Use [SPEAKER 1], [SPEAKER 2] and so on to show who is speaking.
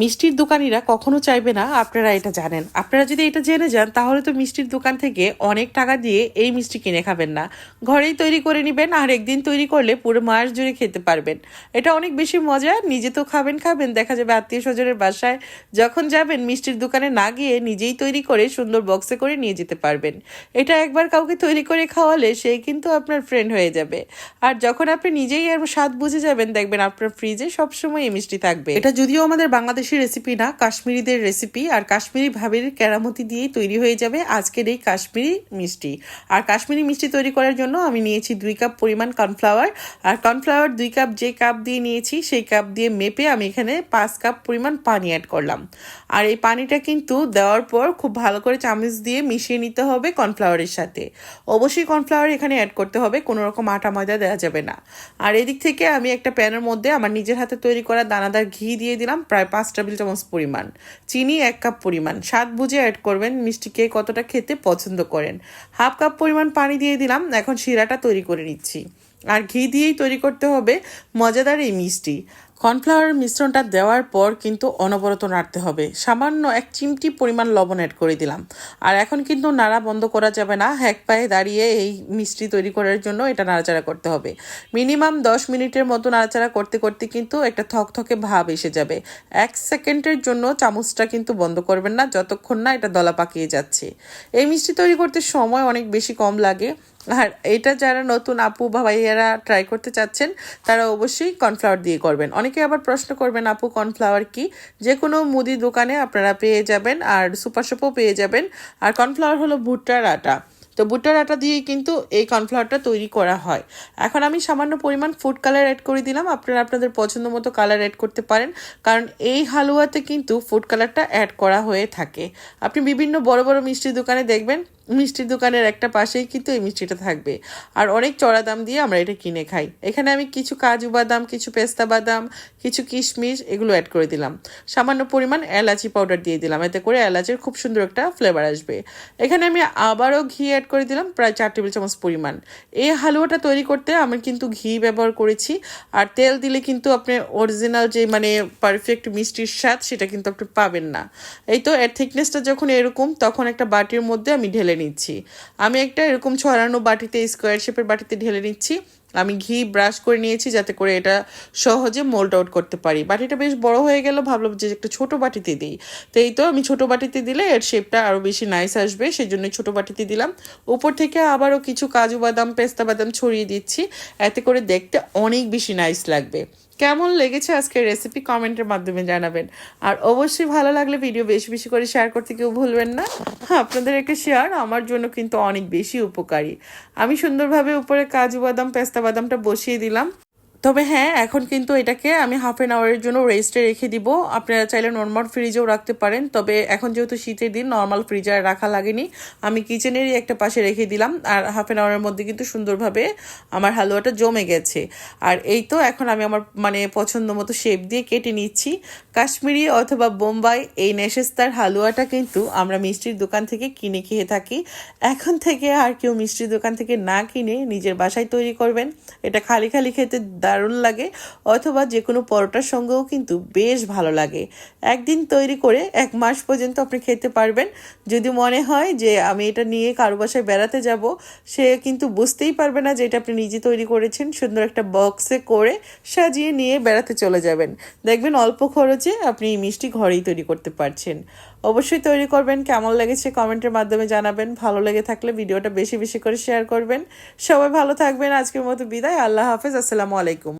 [SPEAKER 1] মিষ্টির দোকানিরা কখনো চাইবে না আপনারা এটা জানেন। আপনারা যদি এটা জেনে যান তাহলে তো মিষ্টির দোকান থেকে অনেক টাকা দিয়ে এই মিষ্টি কিনে খাবেন না, ঘরেই তৈরি করে নেবেন আর একদিন তৈরি করলে পুরো মাস জুড়ে খেতে পারবেন। এটা অনেক বেশি মজা, নিজে তো খাবেন, দেখা যাবে আত্মীয় স্বজনের বাসায় যখন যাবেন মিষ্টির দোকানে না গিয়ে নিজেই তৈরি করে সুন্দর বক্সে করে নিয়ে যেতে পারবেন। এটা একবার কাউকে তৈরি করে খাওয়ালে সে কিন্তু আপনার ফ্রেন্ড হয়ে যাবে। আর যখন আপনি নিজেই এর স্বাদ বুঝে যাবেন দেখবেন আপনার ফ্রিজে সবসময় এই মিষ্টি থাকবে। এটা যদিও আমাদের বাংলাদেশি রেসিপি না, কাশ্মীরিদের রেসিপি, আর কাশ্মীরি ভাবির কেরামতি দিয়েই তৈরি হয়ে যাবে আজকের এই কাশ্মীরি মিষ্টি। আর কাশ্মীরি মিষ্টি তৈরি করার জন্য আমি নিয়েছি 2 কাপ পরিমাণ কর্নফ্লাওয়ার। আর কর্নফ্লাওয়ার 2 কাপ যে কাপ দিয়ে নিয়েছি সেই কাপ দিয়ে মেপে আমি এখানে 5 কাপ পরিমাণ পানি অ্যাড করলাম। আর এই পানিটা কিন্তু দেওয়ার পর খুব ভালো করে চামচ দিয়ে মিশিয়ে নিতে হবে কর্নফ্লাওয়ারের সাথে। অবশ্যই কর্নফ্লাওয়ার এখানে অ্যাড করতে হবে, কোনো রকম আটা ময়দা দেওয়া যাবে না। আর এদিক থেকে আমি একটা প্যানের মধ্যে আমার নিজের হাতে তৈরি করা দানাদার ঘি দিয়ে দিলাম প্রায় 5 টেবিল চামচ পরিমাণ। চিনি 1 কাপ পরিমাণ, স্বাদ বুঝে অ্যাড করবেন, মিষ্টি কে কতটা খেতে পছন্দ করেন। 1/2 কাপ পরিমাণ পানি দিয়ে দিলাম। এখন শিরাটা তৈরি করে নিচ্ছি। আর ঘি দিয়েই তৈরি করতে হবে মজাদার এই মিষ্টি। কর্নফ্লাওয়ার মিশ্রণটা দেওয়ার পর কিন্তু অনবরত নাড়তে হবে। সামান্য 1 চিমটি পরিমাণ লবণ অ্যাড করে দিলাম। আর এখন কিন্তু নাড়া বন্ধ করা যাবে না, এক পায়ে দাঁড়িয়ে এই মিষ্টি তৈরি করার জন্য এটা নাড়াচাড়া করতে হবে। মিনিমাম 10 মিনিটের মতো নাড়াচাড়া করতে করতে কিন্তু একটা থকথকে ভাব এসে যাবে। 1 সেকেন্ডের জন্য চামচটা কিন্তু বন্ধ করবেন না যতক্ষণ না এটা দলা পাকিয়ে যাচ্ছে। এই মিষ্টি তৈরি করতে সময় অনেক বেশি কম লাগে। আর এটা যারা নতুন আপু বা ভাইয়ারা ট্রাই করতে চাচ্ছেন তারা অবশ্যই কর্নফ্লাওয়ার দিয়ে করবেন। অনেকে আবার প্রশ্ন করবেন আপু কর্নফ্লাওয়ার কি? যে কোনো মুদি দোকানে আপনারা পেয়ে যাবেন, আর সুপার শপও পেয়ে যাবেন। আর কর্নফ্লাওয়ার হলো ভুট্টার আটা। তো ভুট্টার আটা দিয়েই কিন্তু এই কর্নফ্লাওয়ারটা তৈরি করা হয়। এখন আমি সামান্য পরিমাণ ফুড কালার অ্যাড করে দিলাম। আপনারা আপনাদের পছন্দ মতো কালার অ্যাড করতে পারেন, কারণ এই হালুয়াতে কিন্তু ফুড কালারটা অ্যাড করা হয়ে থাকে। আপনি বিভিন্ন বড় বড় মিষ্টির দোকানে দেখবেন মিষ্টির দোকানের একটা পাশেই কিন্তু এই মিষ্টিটা থাকবে। আর অনেক চড়া দাম দিয়ে আমরা এটা কিনে খাই। এখানে আমি কিছু কাজু বাদাম, কিছু পেস্তা বাদাম, কিছু কিশমিশ এগুলো অ্যাড করে দিলাম। সামান্য পরিমাণ এলাচি পাউডার দিয়ে দিলাম, এতে করে এলাচের খুব সুন্দর একটা ফ্লেভার আসবে। এখানে আমি আবারও ঘি অ্যাড করে দিলাম প্রায় 4 টেবিল চামচ পরিমাণ। এই হালুয়াটা তৈরি করতে আমি কিন্তু ঘি ব্যবহার করেছি। আর তেল দিলে কিন্তু আপনি অরিজিনাল যে পারফেক্ট মিষ্টির স্বাদ সেটা কিন্তু আপনি পাবেন না। এই তো এর থিকনেসটা যখন এরকম তখন একটা বাটির মধ্যে আমি ঢেলে নিচ্ছি। আমি একটা এরকম ছড়ানো বাটিতে, স্কোয়ার শেপের বাটিতে ঢেলে নিচ্ছি। আমি ঘি ব্রাশ করে নিয়েছি যাতে করে এটা সহজে মোল্ড আউট করতে পারি। বাটিটা বেশ বড় হয়ে গেল, ভাবলাম যে একটা ছোট বাটিতে দিই। তো এই তো আমি ছোট বাটিতে দিলে এর শেপটা আরও বেশি নাইস আসবে, সেই জন্য ছোট বাটিতে দিলাম। উপর থেকে আবারও কিছু কাজু বাদাম, পেস্তা বাদাম ছড়িয়ে দিচ্ছি, এতে করে দেখতে অনেক বেশি নাইস লাগবে। কেমন লেগেছে আজকের রেসিপি কমেন্টের মাধ্যমে জানাবেন। আর অবশ্যই ভালো লাগলে ভিডিও বেশি বেশি করে শেয়ার করতে কেউ ভুলবেন না। হ্যাঁ, আপনাদের একটা শেয়ার আমার জন্য কিন্তু অনেক বেশি উপকারী। আমি সুন্দরভাবে উপরে কাজু বাদাম, পেস্তা বাদামটা বসিয়ে দিলাম। তবে হ্যাঁ, এখন কিন্তু এটাকে আমি 1/2 আওয়ারের জন্য রেস্টে রেখে দিব। আপনারা চাইলে নর্মাল ফ্রিজেও রাখতে পারেন, তবে এখন যেহেতু শীতের দিন নর্মাল ফ্রিজে আর রাখা লাগেনি, আমি কিচেনেরই একটা পাশে রেখে দিলাম। আর 1/2 আওয়ারের মধ্যে কিন্তু সুন্দরভাবে আমার হালুয়াটা জমে গেছে। আর এই তো এখন আমি আমার পছন্দ মতো শেপ দিয়ে কেটে নিচ্ছি। কাশ্মীরি অথবা বোম্বাই এই নেশেস্তার হালুয়াটা কিন্তু আমরা মিষ্টির দোকান থেকে কিনে খেয়ে থাকি। এখন থেকে আর কেউ মিষ্টির দোকান থেকে না কিনে নিজের বাসায় তৈরি করবেন। এটা খালি খালি খেতে দারুণ লাগে, অথবা যে কোনো পরোটার সঙ্গেও কিন্তু বেশ ভালো লাগে। একদিন তৈরি করে 1 মাস পর্যন্ত আপনি খেতে পারবেন। যদি মনে হয় যে আমি এটা নিয়ে কারো বাসায় বেড়াতে যাব, সে কিন্তু বুঝতেই পারবে না যে এটা আপনি নিজে তৈরি করেছেন। সুন্দর একটা বক্সে করে সাজিয়ে নিয়ে বেড়াতে চলে যাবেন, দেখবেন অল্প খরচে আপনি এই মিষ্টি ঘরেই তৈরি করতে পারছেন। অবশ্যই তৈরি করবেন। কেমন লেগেছে কমেন্টের মাধ্যমে জানাবেন। ভালো লেগে থাকলে ভিডিওটা বেশি বেশি করে শেয়ার করবেন। সবাই ভালো থাকবেন। আজকের মতো বিদায়। আল্লাহ হাফেজ। আসসালামু আলাইকুম।